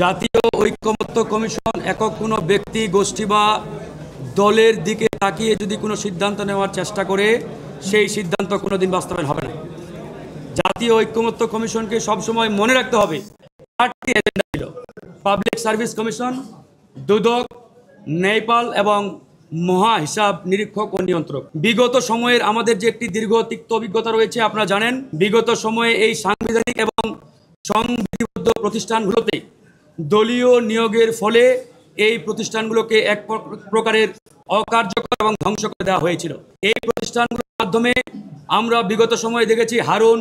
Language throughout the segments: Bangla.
জাতীয় ঐক্যমত্য কমিশন একক কোনো ব্যক্তি গোষ্ঠী বা দলের দিকে তাকিয়ে যদি কোনো সিদ্ধান্ত নেওয়ার চেষ্টা করে সেই সিদ্ধান্ত কোনোদিন বাস্তবায়ন হবে না। জাতীয় ঐক্যমত্য কমিশনকে সবসময় মনে রাখতে হবে 8টি এজেন্ডা ছিল: পাবলিক সার্ভিস কমিশন, দুদক, ন্যায়পাল এবং মহা হিসাব নিরীক্ষক ও নিয়ন্ত্রক। বিগত সময়ের আমাদের যে একটি দীর্ঘ তিক্ত অভিজ্ঞতা রয়েছে, আপনারা জানেন বিগত সময়ে এই সাংবিধানিক এবং সংবিধিবদ্ধ প্রতিষ্ঠানগুলোতে দলীয় নিয়োগের ফলে এই প্রতিষ্ঠানগুলোকে এক প্রকারের অকার্যকর এবং ধ্বংস করে দেওয়া হয়েছিল। এই প্রতিষ্ঠানগুলোর মাধ্যমে আমরা বিগত সময়ে দেখেছি হারুন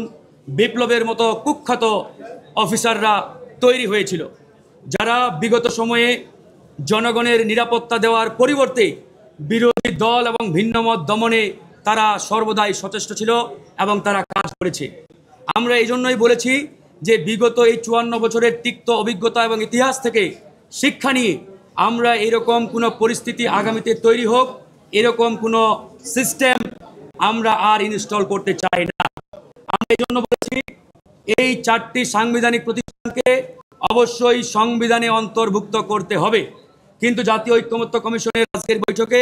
বিপ্লবের মতো কুখ্যাত অফিসাররা তৈরি হয়েছিল, যারা বিগত সময়ে জনগণের নিরাপত্তা দেওয়ার পরিবর্তে বিরোধী দল এবং ভিন্নমত দমনে তারা সর্বদাই সচেষ্ট ছিল এবং তারা কাজ করেছে। আমরা এই জন্যই বলেছি যে বিগত এই 54 বছরের তিক্ত অভিজ্ঞতা এবং ইতিহাস থেকে শিক্ষা নিয়ে আমরা এরকম কোনো পরিস্থিতি আগামীতে তৈরি হোক, এরকম কোনো সিস্টেম আমরা আর ইনস্টল করতে চাই না। আমরা এই জন্য বলেছি এই 4টি সাংবিধানিক প্রতিষ্ঠানকে অবশ্যই সংবিধানে অন্তর্ভুক্ত করতে হবে। কিন্তু জাতীয় ঐক্যমত্য কমিশনের আজকের বৈঠকে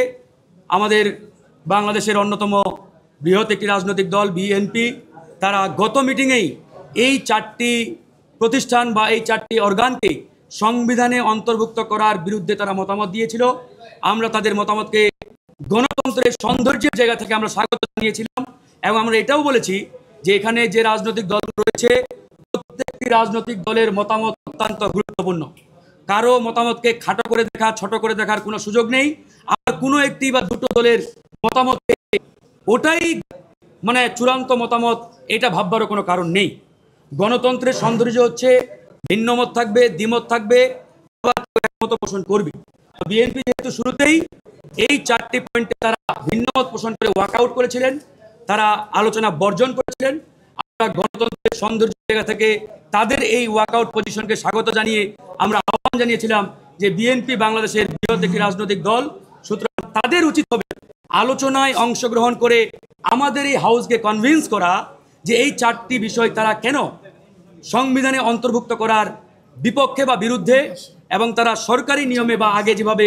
আমাদের বাংলাদেশের অন্যতম বৃহৎ একটি রাজনৈতিক দল বিএনপি, তারা গত মিটিংয়েই এই 4টি প্রতিষ্ঠান বা এই 4টি অর্গানকে সংবিধানে অন্তর্ভুক্ত করার বিরুদ্ধে তারা মতামত দিয়েছিল। আমরা তাদের মতামতকে গণতন্ত্রের সৌন্দর্যের জায়গা থেকে আমরা স্বাগত জানিয়েছিলাম এবং আমরা এটাও বলেছি যে এখানে যে রাজনৈতিক দল রয়েছে প্রত্যেকটি রাজনৈতিক দলের মতামত অত্যন্ত গুরুত্বপূর্ণ। কারো মতামতকে খাটো করে দেখা, ছোট করে দেখার কোনো সুযোগ নেই। আর কোনো একটি বা দুটো দলের মতামতকে ওটাই চূড়ান্ত মতামত এটা ভাববারও কোনো কারণ নেই। গণতন্ত্রের সৌন্দর্য হচ্ছে ভিন্নমত থাকবে, দ্বিমত থাকবে, আবার একমত পোষণ করবে। বিএনপি যেহেতু শুরুতেই এই 4টি পয়েন্টে তারা ভিন্নমত পোষণ করে ওয়াকআউট করেছিলেন, তারা আলোচনা বর্জন করেছিলেন, আমরা গণতন্ত্রের সৌন্দর্যের জায়গা থেকে তাদের এই ওয়াকআউট পজিশনকে স্বাগত জানিয়ে আমরা আহ্বান জানিয়েছিলাম যে বিএনপি বাংলাদেশের বৃহৎ একটি রাজনৈতিক দল, সুতরাং তাদের উচিত হবে আলোচনায় অংশগ্রহণ করে আমাদের এই হাউসকে কনভিন্স করা যে এই 4টি বিষয় তারা কেন সংবিধানে অন্তর্ভুক্ত করার বিপক্ষে বা বিরুদ্ধে, এবং তারা সরকারি নিয়মে বা আগে যেভাবে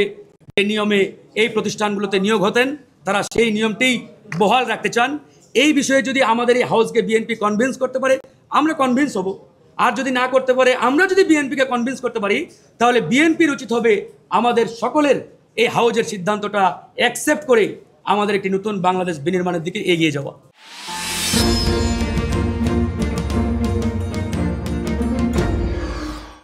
যে নিয়মে এই প্রতিষ্ঠানগুলোতে নিয়োগ হতেন তারা সেই নিয়মটি বহাল রাখতে চান। এই বিষয়ে যদি আমাদের এই হাউসকে বিএনপি কনভিন্স করতে পারে আমরা কনভিন্স হব, আর যদি না করতে পারে আমরা যদি বিএনপিকে কনভিন্স করতে পারি তাহলে বিএনপির উচিত হবে আমাদের সকলের এই হাউজের সিদ্ধান্তটা অ্যাকসেপ্ট করে আমাদের একটি নতুন বাংলাদেশ বিনির্মাণের দিকে এগিয়ে যাওয়া।